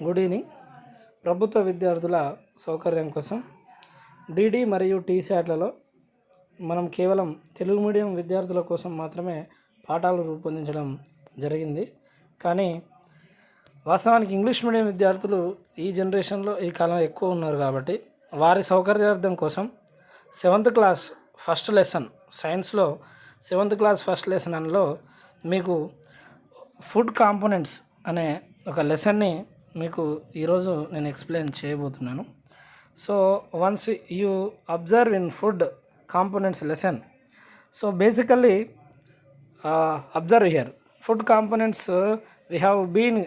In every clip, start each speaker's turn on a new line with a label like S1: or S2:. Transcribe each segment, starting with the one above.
S1: Good evening. ప్రభుత్వ విద్యార్థుల సౌకర్యం కోసం డిడి మరియు టీశాట్లలో మనం కేవలం తెలుగు మీడియం విద్యార్థుల కోసం మాత్రమే పాఠాలు రూపొందించడం జరిగింది. కానీ వాస్తవానికి ఇంగ్లీష్ మీడియం విద్యార్థులు ఈ జనరేషన్లో ఈ కాలం ఎక్కువ ఉన్నారు కాబట్టి వారి సౌకర్యార్థం కోసం 7th క్లాస్ ఫస్ట్ లెసన్ సైన్స్లో 7th క్లాస్ ఫస్ట్ లెసన్ అనలో మీకు ఫుడ్ కాంపోనెంట్స్ అనే ఒక లెసన్ని మీకు ఈరోజు నేను ఎక్స్ప్లెయిన్ చేయబోతున్నాను. So once you observe in food components lesson, so basically observe here food components we have been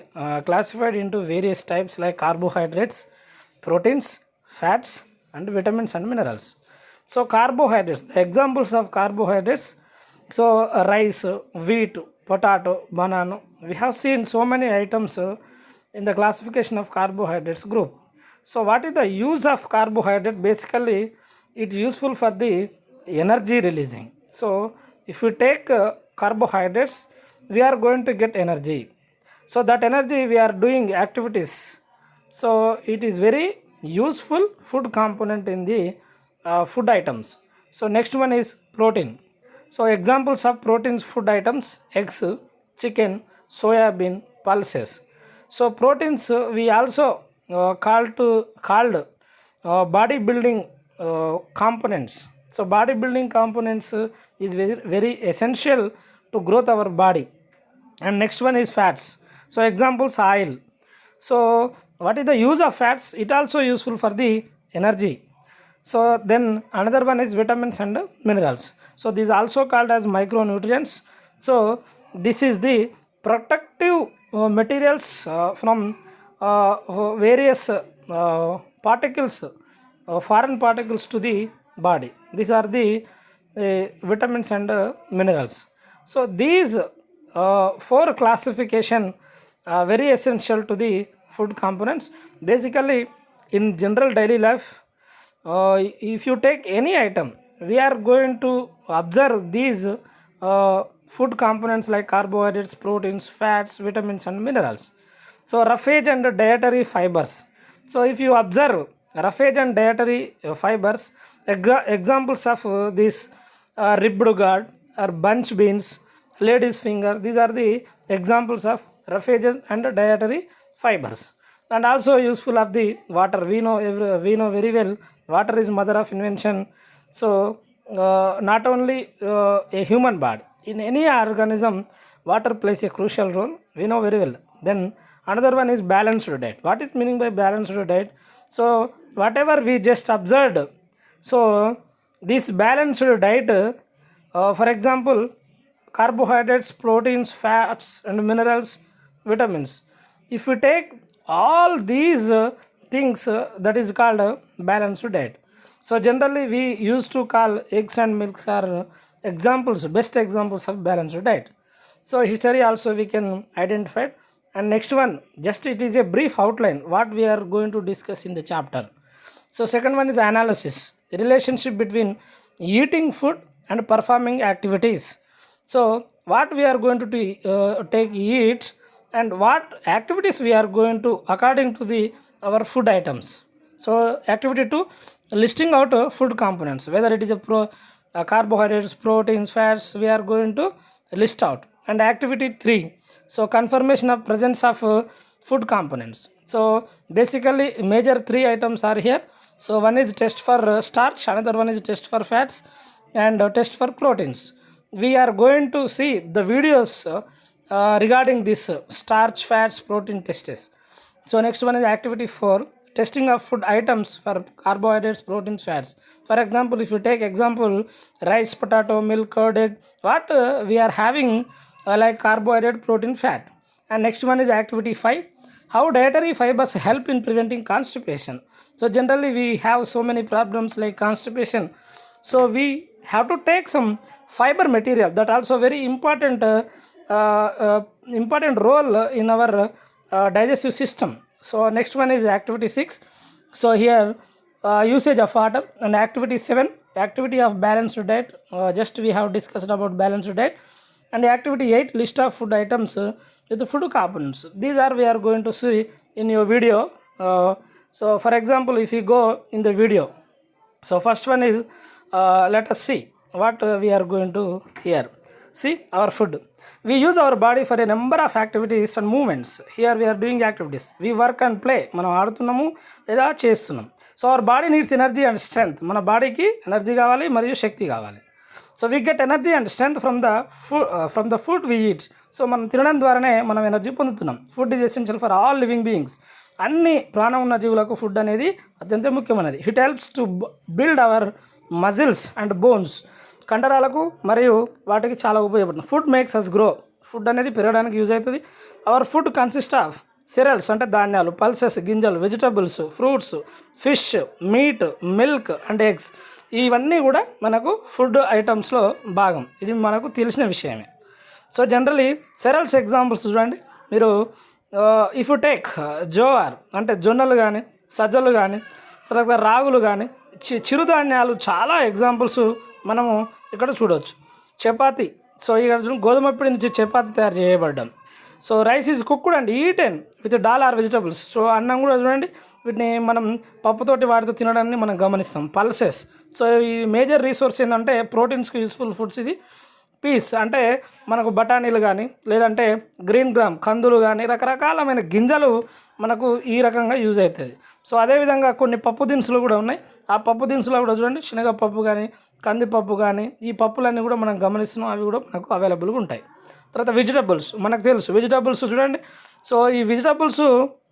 S1: classified into various types like carbohydrates, proteins, fats and vitamins and minerals. So carbohydrates, the examples of carbohydrates, so rice, wheat, potato, banana, we have seen so many items in the classification of carbohydrates group. So what is the use of carbohydrate? Basically it useful for the energy releasing. So if you take carbohydrates, we are going to get energy. So that energy we are doing activities. So it is very useful food component in the food items. So next one is protein. So examples of proteins food items: eggs, chicken, soya bean, pulses. So proteins we also called bodybuilding components. So bodybuilding components is very essential to growth our body. And next one is fats. So examples oil. So what is the use of fats? It also useful for the energy. So then another one is vitamins and minerals. So these also called as micronutrients. So this is the protective materials from various particles, foreign particles to the body. These are the vitamins and minerals. So these four classification are very essential to the food components. Basically in general daily life, if you take any item, we are going to observe these food components like carbohydrates, proteins, fats, vitamins and minerals. So roughage and dietary fibers. So if you observe roughage and dietary fibers, examples of this ribbed gourd or bunch beans, lady's finger, these are the examples of roughage and dietary fibers. And also useful of the water. We know very well water is mother of invention. So not only a human body, in any organism water plays a crucial role, we know very well. Then another one is balanced diet. What is meaning by balanced diet? So whatever we just observed, so this balanced diet, for example carbohydrates, proteins, fats and minerals, vitamins, if we take all these things, that is called balanced diet. So generally we used to call eggs and milks are examples, best examples of balanced diet. So history also we can identify. And next one, just it is a brief outline what we are going to discuss in the chapter. So second one is analysis, relationship between eating food and performing activities. So what we are going to eat and what activities we are going to according to the our food items. So activity 2, listing out food components, whether it is carbohydrates, proteins, fats, we are going to list out. And activity 3, so confirmation of presence of food components. So basically major 3 items are here. So one is test for starch, another one is test for fats and test for proteins. We are going to see the videos regarding this starch, fats, protein tests. So next one is activity 4, testing of food items for carbohydrates, proteins, fats. For example, if you take example rice, potato, milk, curd, egg, what we are having like carbohydrate, protein, fat. And next one is activity 5, how dietary fibers help in preventing constipation. So generally we have so many problems like constipation, so we have to take some fiber material, that also very important important role in our digestive system. So next one is activity 6, so here usage of water. And activity 7, activity of balanced diet, just we have discussed about balanced diet. And activity 8, list of food items with the food components. These are we are going to see in your video. So for example, if you go in the video, so first one is let us see what we are going to hear. See our food. We use our body for a number of activities and movements. Here we are doing activities. We work and play. మనం ఆడుతున్నాము లేదా చేస్తున్నాం. So our body needs energy and strength. మన బాడీకి energy కావాలి మరియు శక్తి కావాలి. So we get energy and strength from the food we eat. So మనం తినడం ద్వారానే మనం ఎనర్జీ పొందుతున్నాం. Food is essential for all living beings. అన్ని ప్రాణం ఉన్న జీవులకు ఫుడ్ అనేది అత్యంత ముఖ్యమైనది. It helps to build our muscles and bones. కండరాలకు మరియు వాటికి చాలా ఉపయోగపడుతుంది. Food makes us grow. Food అనేది పెరగడానికి యూజ్ అవుతుంది. Our food consist of cereals అంటే ధాన్యాలు, పల్సెస్ గింజలు, vegetables, fruits, fish, meat, milk and eggs. ఇవన్నీ కూడా మనకు ఫుడ్ ఐటమ్స్లో భాగం. ఇది మనకు తెలిసిన విషయమే. సో జనరలీ సెరల్స్ ఎగ్జాంపుల్స్ చూడండి మీరు. ఇఫ్ యు టేక్ జోవార్ అంటే జొన్నలు కానీ, సజ్జలు కానీ, తర్వాత రాగులు కానీ, చిరుధాన్యాలు చాలా ఎగ్జాంపుల్స్ మనము ఇక్కడ చూడవచ్చు. చపాతి. సో ఇక్కడ గోధుమ పిండి నుంచి చపాతి తయారు చేయబడ్డాం. So rice is cooked and eaten with dal or vegetables. So అన్నం కూడా చూడండి, వీటిని మనం పప్పుతోటి వాటితో తినడాన్ని మనం గమనిస్తాం. పల్సెస్. సో ఈ మేజర్ రీసోర్స్ ఏంటంటే ప్రోటీన్స్కి యూస్ఫుల్ ఫుడ్స్ ఇది. పీస్ అంటే మనకు బఠానీలు కానీ, లేదంటే గ్రీన్ గ్రామ్ కందులు కానీ, రకరకాలమైన గింజలు మనకు ఈ రకంగా యూజ్ అవుతుంది. సో అదేవిధంగా కొన్ని పప్పు దినుసులు కూడా ఉన్నాయి. ఆ పప్పు దినుసులు కూడా చూడండి, శనగపప్పు కానీ, కందిపప్పు కానీ, ఈ పప్పులన్నీ కూడా మనం గమనిస్తున్నాం. అవి కూడా మనకు అవైలబుల్గా ఉంటాయి. తర్వాత వెజిటబుల్స్ మనకు తెలుసు. వెజిటబుల్స్ చూడండి. సో ఈ వెజిటబుల్స్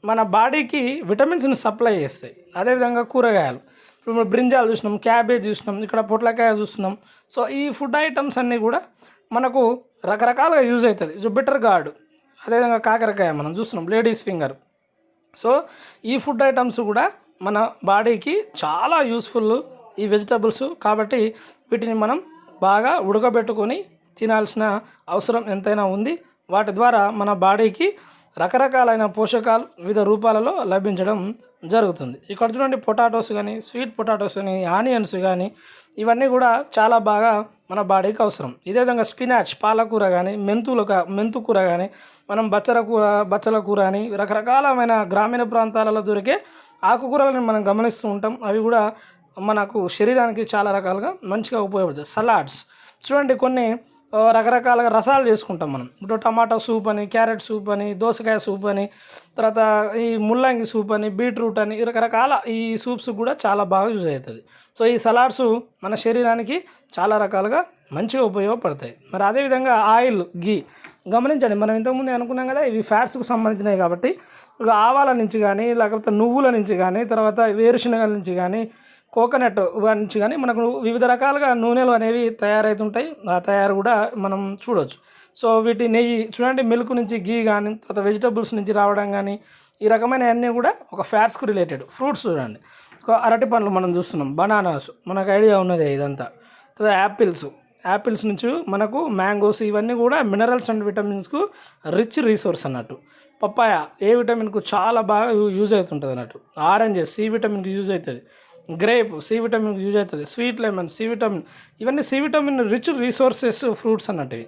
S1: మన బాడీకి విటమిన్స్ని సప్లై చేస్తాయి. అదేవిధంగా కూరగాయలు, ఇప్పుడు బ్రింజాలు చూసినాం, క్యాబేజ్ చూసినాం, ఇక్కడ పొట్లకాయ చూస్తున్నాం. సో ఈ ఫుడ్ ఐటమ్స్ అన్నీ కూడా మనకు రకరకాలుగా యూజ్ అవుతుంది. సో బిటర్ గార్డ్, అదేవిధంగా కాకరకాయ మనం చూస్తున్నాం, లేడీస్ ఫింగర్. సో ఈ ఫుడ్ ఐటమ్స్ కూడా మన బాడీకి చాలా యూస్ఫుల్ ఈ వెజిటబుల్స్. కాబట్టి వీటిని మనం బాగా ఉడకబెట్టుకొని తినాల్సిన అవసరం ఎంతైనా ఉంది. వాటి ద్వారా మన బాడీకి రకరకాలైన పోషకాలు వివిధ రూపాలలో లభించడం జరుగుతుంది. ఇక్కడ చూడండి పొటాటోస్ కానీ, స్వీట్ పొటాటోస్ కానీ, ఆనియన్స్ కానీ, ఇవన్నీ కూడా చాలా బాగా మన బాడీకి అవసరం. ఇదే విధంగా స్పినాచ్, పాలకూర కానీ, మెంతు కూర కానీ, మనం బచ్చల కూర అని రకరకాలమైన గ్రామీణ ప్రాంతాలలో దొరికే ఆకుకూరలను మనం గమనిస్తూ ఉంటాం. అవి కూడా మనకు శరీరానికి చాలా రకాలుగా మంచిగా ఉపయోగపడుతుంది. సలాడ్స్ చూడండి, కొన్ని రకరకాలుగా రసాలు చేసుకుంటాం మనం. ఇప్పుడు టమాటా సూప్ అని, క్యారెట్ సూప్ అని, దోసకాయ సూప్ అని, తర్వాత ఈ ముల్లంగి సూప్ అని, బీట్రూట్ అని, రకరకాల ఈ సూప్స్ కూడా చాలా బాగా యూజ్ అవుతుంది. సో ఈ సలాడ్స్ మన శరీరానికి చాలా రకాలుగా మంచిగా ఉపయోగపడతాయి. మరి అదేవిధంగా ఆయిల్, గీ గమనించండి. మనం ఇంతకుముందు అనుకున్నాం కదా, ఇవి ఫ్యాట్స్కు సంబంధించినవి. కాబట్టి ఇక ఆవాల నుంచి కానీ, లేకపోతే నువ్వుల నుంచి కానీ, తర్వాత వేరుశనగల నుంచి కానీ, కోకోనట్ నుంచి కానీ మనకు వివిధ రకాలుగా నూనెలు అనేవి తయారవుతుంటాయి. ఆ తయారు కూడా మనం చూడవచ్చు. సో వీటి నెయ్యి చూడండి, మిల్క్ నుంచి గీ కానీ, తర్వాత వెజిటబుల్స్ నుంచి రావడం కానీ, ఈ రకమైన అన్నీ కూడా ఒక ఫ్యాట్స్కు రిలేటెడ్. ఫ్రూట్స్ చూడండి, ఒక అరటి పండ్లు మనం చూస్తున్నాం, బనానాస్ మనకు ఐడియా ఉన్నది ఇదంతా. తర్వాత యాపిల్స్ నుంచి మనకు మ్యాంగోస్, ఇవన్నీ కూడా మినరల్స్ అండ్ విటమిన్స్కు రిచ్ రీసోర్స్ అన్నట్టు. పప్పాయ ఏ విటమిన్కు చాలా బాగా యూజ్ అవుతుంటుంది అన్నట్టు. ఆరెంజెస్ సి విటమిన్కి యూజ్ అవుతుంది. గ్రేప్ సి విటమిన్కి యూజ్ అవుతుంది. స్వీట్ లెమన్ సి విటమిన్, ఇవన్నీ C vitamin rich resources fruits అన్నట్టు.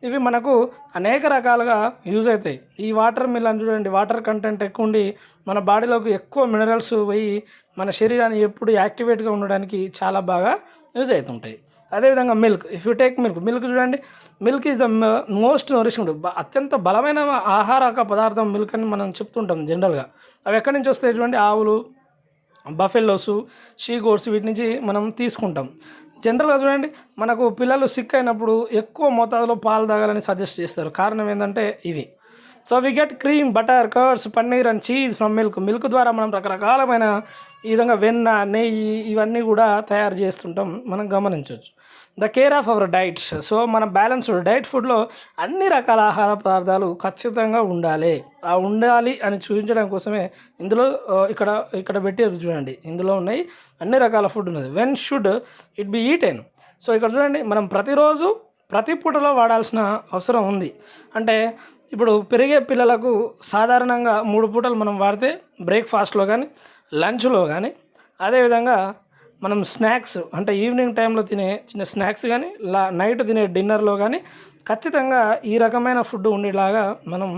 S1: ఇవి మనకు అనేక రకాలుగా యూజ్ అవుతాయి. ఈ వాటర్ మిలన్ చూడండి, వాటర్ కంటెంట్ ఎక్కువ ఉండి మన బాడీలోకి ఎక్కువ మినరల్స్ పోయి మన శరీరాన్ని ఎప్పుడు యాక్టివేట్గా ఉండడానికి చాలా బాగా యూజ్ అవుతుంటాయి. అదేవిధంగా milk. If you take milk చూడండి, milk is the most nourishment, అత్యంత బలమైన ఆహారక పదార్థం మిల్క్ అని మనం చెప్తుంటాం జనరల్గా. అవి ఎక్కడి నుంచి వస్తాయి చూడండి, ఆవులు, బఫెల్లోసు, షీ గోట్స్, వీటి నుంచి మనం తీసుకుంటాం. జనరల్గా చూడండి, మనకు పిల్లలు సిక్ అయినప్పుడు ఎక్కువ మోతాదులో పాలు తాగాలని సజెస్ట్ చేస్తారు. కారణం ఏంటంటే ఇవి. So we get cream, butter, curds, paneer and cheese from milk ద్వారా మనం రకరకాలమైన ఈ విధంగా వెన్న, నెయ్యి ఇవన్నీ కూడా తయారు చేస్తుంటాం, మనం గమనించవచ్చు. The care of our diets. So మన బ్యాలెన్స్డ్ డైట్ ఫుడ్లో అన్ని రకాల ఆహార పదార్థాలు ఖచ్చితంగా ఉండాలి అని చూపించడం కోసమే ఇందులో ఇక్కడ పెట్టారు చూడండి. ఇందులో ఉన్నాయి అన్ని రకాల ఫుడ్ ఉన్నది. When should it be eaten. So ఇక్కడ చూడండి, మనం ప్రతిరోజు ప్రతి పూటలో వాడాల్సిన అవసరం ఉంది. అంటే ఇప్పుడు పెరిగే పిల్లలకు సాధారణంగా 3 పూటలు మనం వాడితే, బ్రేక్ఫాస్ట్లో కానీ, లంచ్లో కానీ, అదేవిధంగా మనం స్నాక్స్ అంటే ఈవినింగ్ టైంలో తినే చిన్న స్నాక్స్ కానీ, నైట్ తినే డిన్నర్లో కానీ ఖచ్చితంగా ఈ రకమైన ఫుడ్ ఉండేలాగా మనం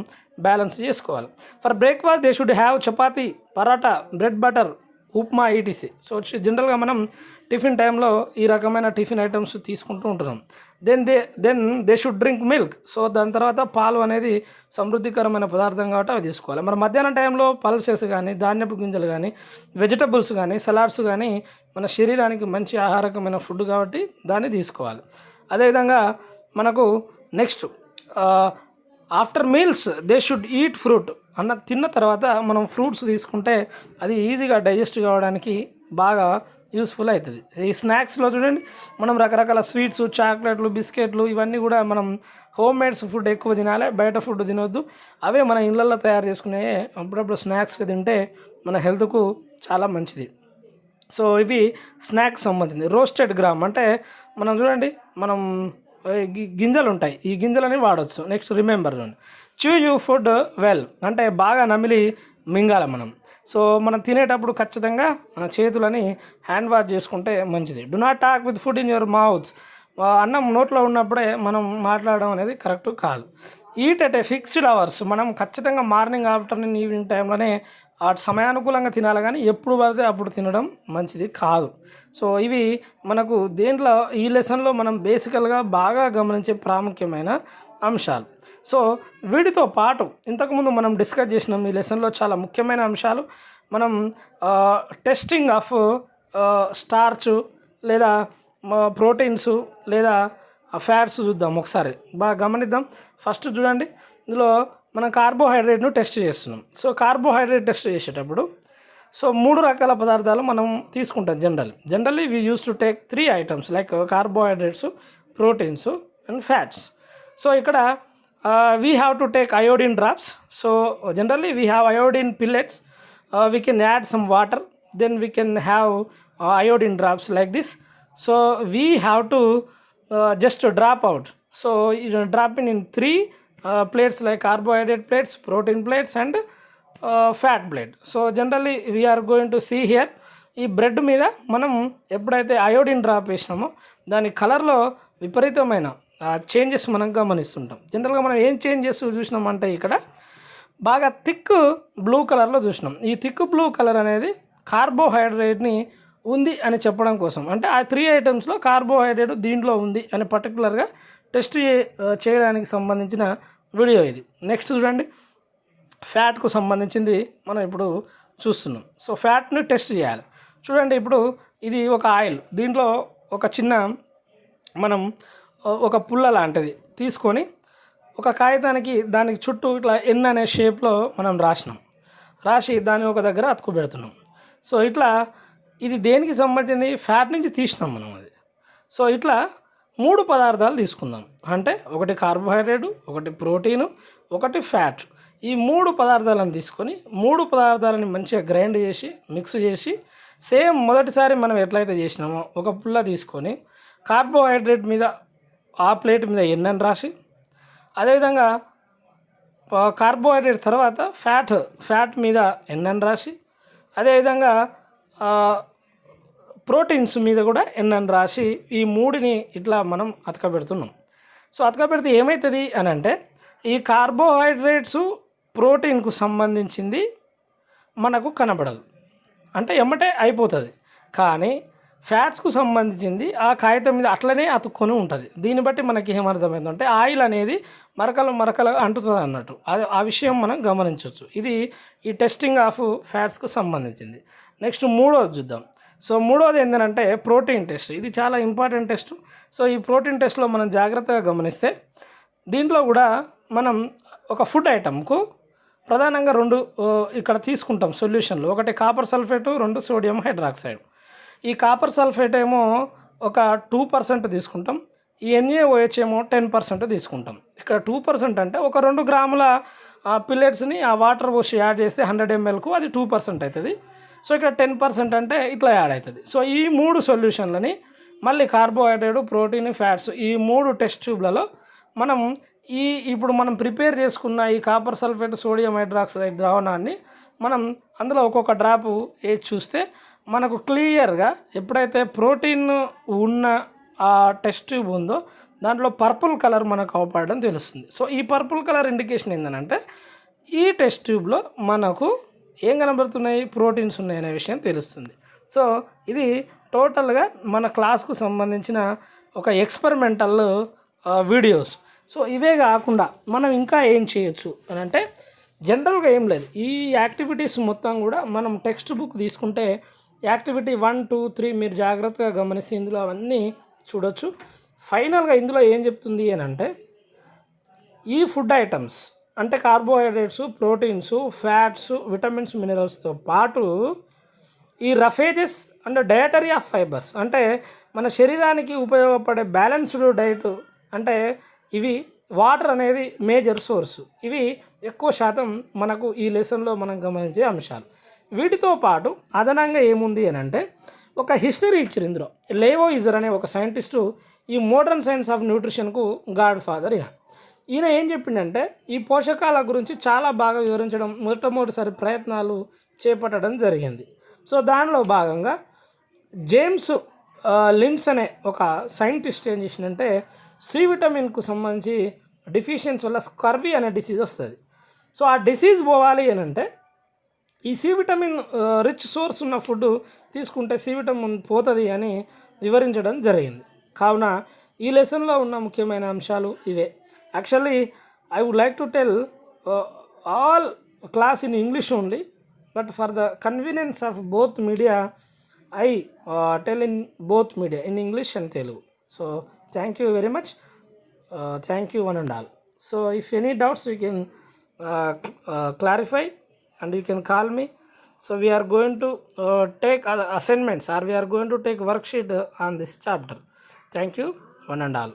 S1: బ్యాలెన్స్ చేసుకోవాలి. For breakfast they should have chapati, paratha, bread butter, upma ETC. So జనరల్గా మనం టిఫిన్ టైంలో ఈ రకమైన టిఫిన్ ఐటమ్స్ తీసుకుంటూ ఉంటున్నాం. Then they should drink milk. So దాని తర్వాత పాలు అనేది సమృద్ధికరమైన పదార్థం కాబట్టి అవి తీసుకోవాలి. మరి మధ్యాహ్నం టైంలో పల్సెస్ కానీ, ధాన్యపు గింజలు కానీ, వెజిటబుల్స్ కానీ, సలాడ్స్ కానీ మన శరీరానికి మంచి ఆహారకమైన ఫుడ్ కాబట్టి దాన్ని తీసుకోవాలి. అదేవిధంగా మనకు next after meals they should eat fruit. తిన్న తర్వాత మనం ఫ్రూట్స్ తీసుకుంటే అది ఈజీగా డైజెస్ట్ కావడానికి బాగా యూస్ఫుల్ అవుతుంది. ఈ స్నాక్స్లో చూడండి మనం రకరకాల స్వీట్స్, చాక్లెట్లు, బిస్కెట్లు ఇవన్నీ కూడా మనం హోమ్ మేడ్స్ ఫుడ్ ఎక్కువ తినాలి, బయట ఫుడ్ తినొద్దు. అవే మన ఇళ్ళల్లో తయారు చేసుకునే అప్పుడప్పుడు స్నాక్స్గా తింటే మన హెల్త్కు చాలా మంచిది. సో ఇవి స్నాక్స్ సంబంధించింది. రోస్టెడ్ గ్రామ్ అంటే మనం చూడండి మనం గింజలు ఉంటాయి, ఈ గింజలని వాడవచ్చు. Next remember chew you food well అంటే బాగా నమిలి మింగాలి మనం. సో మనం తినేటప్పుడు ఖచ్చితంగా మన చేతులని హ్యాండ్ వాష్ చేసుకుంటే మంచిది. Do not talk with food in your mouth. అన్నం నోట్లో ఉన్నప్పుడే మనం మాట్లాడడం అనేది కరెక్ట్ కాదు. Eat at a fixed hours. మనం ఖచ్చితంగా మార్నింగ్, ఆఫ్టర్నూన్, ఈవినింగ్ టైంలోనే సమయానుకూలంగా తినాలి, కానీ ఎప్పుడు పడితే అప్పుడు తినడం మంచిది కాదు. సో ఇవి మనకు దేంట్లో ఈ లెసన్లో మనం బేసికల్గా బాగా గమనించే ప్రాముఖ్యమైన అంశాలు. సో వీటితో పాటు ఇంతకుముందు మనం డిస్కస్ చేసినాం ఈ లెసన్లో చాలా ముఖ్యమైన అంశాలు. మనం టెస్టింగ్ ఆఫ్ స్టార్చ్ లేదా ప్రోటీన్స్ లేదా ఫ్యాట్స్ చూద్దాం ఒకసారి, బాగా గమనిద్దాం. ఫస్ట్ చూడండి, ఇందులో మనం కార్బోహైడ్రేట్ను టెస్ట్ చేస్తున్నాం. సో కార్బోహైడ్రేట్ టెస్ట్ చేసేటప్పుడు సో 3 రకాల పదార్థాలు మనం తీసుకుంటాం. Generally we use to take 3 items like carbohydrates, proteins and fats. So ఇక్కడ we have to take iodine drops. So generally we have iodine pellets. We can add some water, then we can have iodine drops like this. So we have to just drop out. So dropping in 3 plates like carbohydrate plates, protein plates and fat plate. So generally we are going to see here ఈ bread మీద మనం ఎప్పుడైతే iodine drop వేసినామో దాని కలర్లో విపరీతమైన changes మనం గమనిస్తుంటాం. జనరల్గా మనం ఏం చేంజెస్ చూసినామంటే ఇక్కడ బాగా థిక్ బ్లూ కలర్లో చూసినాం. ఈ థిక్ బ్లూ కలర్ అనేది కార్బోహైడ్రేట్ని ఉంది అని చెప్పడం కోసం, అంటే ఆ 3 ఐటమ్స్లో కార్బోహైడ్రేట్ దీంట్లో ఉంది అని పర్టికులర్గా టెస్ట్ చేయడానికి సంబంధించిన వీడియో ఇది. నెక్స్ట్ చూడండి, ఫ్యాట్కు సంబంధించింది మనం ఇప్పుడు చూస్తున్నాం. సో ఫ్యాట్ని టెస్ట్ చేయాలి. చూడండి, ఇప్పుడు ఇది ఒక ఆయిల్, దీంట్లో ఒక చిన్న మనం ఒక పుల్ల లాంటిది తీసుకొని ఒక కాగితానికి దానికి చుట్టూ ఇట్లా ఎన్ అనే షేప్లో మనం రాసి దాన్ని ఒక దగ్గర అతుకుబెడుతున్నాం. సో ఇట్లా ఇది దేనికి సంబంధించింది? ఫ్యాట్ నుంచి తీసినాం మనం అది. సో ఇట్లా 3 పదార్థాలు తీసుకుందాం, అంటే ఒకటి కార్బోహైడ్రేట్, ఒకటి ప్రోటీను, ఒకటి ఫ్యాట్. ఈ 3 పదార్థాలను తీసుకొని 3 పదార్థాలని మంచిగా గ్రైండ్ చేసి మిక్స్ చేసి సేమ్ మొదటిసారి మనం ఎట్లయితే చేసినామో ఒక పుల్ల తీసుకొని కార్బోహైడ్రేట్ మీద ఆ ప్లేట్ మీద ఎన్నని రాసి, అదేవిధంగా కార్బోహైడ్రేట్ తర్వాత ఫ్యాట్ మీద ఎన్నని రాసి, అదేవిధంగా ప్రోటీన్స్ మీద కూడా ఎన్నని రాసి ఈ 3ని ఇట్లా మనం అతకబెడుతున్నాం. సో అతకబెడితే ఏమవుతుంది అని అంటే ఈ కార్బోహైడ్రేట్స్ ప్రోటీన్కు సంబంధించింది మనకు కనబడదు, అంటే ఎమ్మటే అయిపోతుంది. కానీ ఫ్యాట్స్కు సంబంధించింది ఆ కాగితం మీద అట్లనే అతుక్కొని ఉంటుంది. దీన్ని బట్టి మనకి ఏమర్థమైందంటే ఆయిల్ అనేది మరకలు అంటుతుంది అన్నట్టు. ఆ విషయం మనం గమనించవచ్చు. ఇది ఈ టెస్టింగ్ ఆఫ్ ఫ్యాట్స్కు సంబంధించింది. నెక్స్ట్ 3వది చూద్దాం. సో 3వది ఏంటంటే ప్రోటీన్ టెస్ట్. ఇది చాలా ఇంపార్టెంట్ టెస్ట్. సో ఈ ప్రోటీన్ టెస్ట్లో మనం జాగ్రత్తగా గమనిస్తే దీంట్లో కూడా మనం ఒక ఫుడ్ ఐటమ్కు ప్రధానంగా 2 ఇక్కడ తీసుకుంటాం సొల్యూషన్లు. ఒకటి కాపర్ సల్ఫేటు, 2 సోడియం హైడ్రాక్సైడ్. ఈ కాపర్ సల్ఫేట్ ఏమో ఒక 2% తీసుకుంటాం, ఈ NaOH ఏమో 10% తీసుకుంటాం. ఇక్కడ 2% అంటే ఒక 2 గ్రాముల పిల్లెట్స్ని ఆ వాటర్ పోసి యాడ్ చేస్తే 100 mlకు అది 2% అవుతుంది. సో ఇక్కడ 10% అంటే ఇట్లా యాడ్ అవుతుంది. సో ఈ 3 సొల్యూషన్లని మళ్ళీ కార్బోహైడ్రేట్, ప్రోటీన్, ఫ్యాట్స్ ఈ 3 టెస్ట్ ట్యూబ్లలో మనం ఇప్పుడు మనం ప్రిపేర్ చేసుకున్న ఈ కాపర్ సల్ఫేట్, సోడియం హైడ్రాక్సైడ్ ద్రావణాన్ని మనం అందులో ఒక్కొక్క డ్రాపు వేసి చూస్తే మనకు క్లియర్గా ఎప్పుడైతే ప్రోటీన్ ఉన్న ఆ టెస్ట్ ట్యూబ్ ఉందో దాంట్లో పర్పుల్ కలర్ మనకు అవపడడం తెలుస్తుంది. సో ఈ పర్పుల్ కలర్ ఇండికేషన్ ఏంటంటే ఈ టెస్ట్ ట్యూబ్లో మనకు ఏం కనబడుతున్నాయి, ప్రోటీన్స్ ఉన్నాయనే విషయం తెలుస్తుంది. సో ఇది టోటల్గా మన క్లాస్కు సంబంధించిన ఒక ఎక్స్పెరిమెంటల్ వీడియోస్. సో ఇవే కాకుండా మనం ఇంకా ఏం చేయొచ్చు అని అంటే జనరల్గా ఏం లేదు, ఈ యాక్టివిటీస్ మొత్తం కూడా మనం టెక్స్ట్ బుక్ తీసుకుంటే యాక్టివిటీ 1, 2, 3 మీరు జాగ్రత్తగా గమనిస్తే ఇందులో అవన్నీ చూడొచ్చు. ఫైనల్గా ఇందులో ఏం చెప్తుంది అని అంటే ఈ ఫుడ్ ఐటమ్స్ అంటే కార్బోహైడ్రేట్స్, ప్రోటీన్స్, ఫ్యాట్స్, విటమిన్స్, మినరల్స్తో పాటు ఈ roughages and dietary of fibres అంటే మన శరీరానికి ఉపయోగపడే బ్యాలెన్స్డ్ డైట్ అంటే ఇవి వాటర్ అనేది మేజర్ సోర్సు. ఇవి ఎక్కువ శాతం మనకు ఈ లెసన్లో మనం గమనించే అంశాలు. వీటితో పాటు అదనంగా ఏముంది అని అంటే ఒక హిస్టరీ ఇచ్చారు ఇందులో. లేవోయిజర్ అనే ఒక సైంటిస్టు ఈ మోడర్న్ సైన్స్ ఆఫ్ న్యూట్రిషన్కు గాడ్ ఫాదర్. ఈయన ఏం చెప్పిండంటే ఈ పోషకాల గురించి చాలా బాగా వివరించడం మొట్టమొదటిసారి ప్రయత్నాలు చేపట్టడం జరిగింది. సో దానిలో భాగంగా జేమ్స్ లిన్స్ అనే ఒక సైంటిస్ట్ ఏం చేసిందంటే సి విటమిన్కు సంబంధించి డిఫిషియన్సీ వల్ల స్కర్వీ అనే డిసీజ్ వస్తుంది. సో ఆ డిసీజ్ పోవాలి అని అంటే ఈ సి విటమిన్ రిచ్ సోర్స్ ఉన్న ఫుడ్ తీసుకుంటే సి విటమిన్ పోతుంది అని వివరించడం జరిగింది. కావున ఈ లెసన్లో ఉన్న ముఖ్యమైన అంశాలు ఇవే. Actually I would like to tell all class in English only, but for the convenience of both media I tell in both media, in English and Telugu. So thank you very much, thank you one and all. So if any doubts you can clarify and you can call me. So we are going to take assignments or we are going to take worksheet on this chapter. Thank you one and all.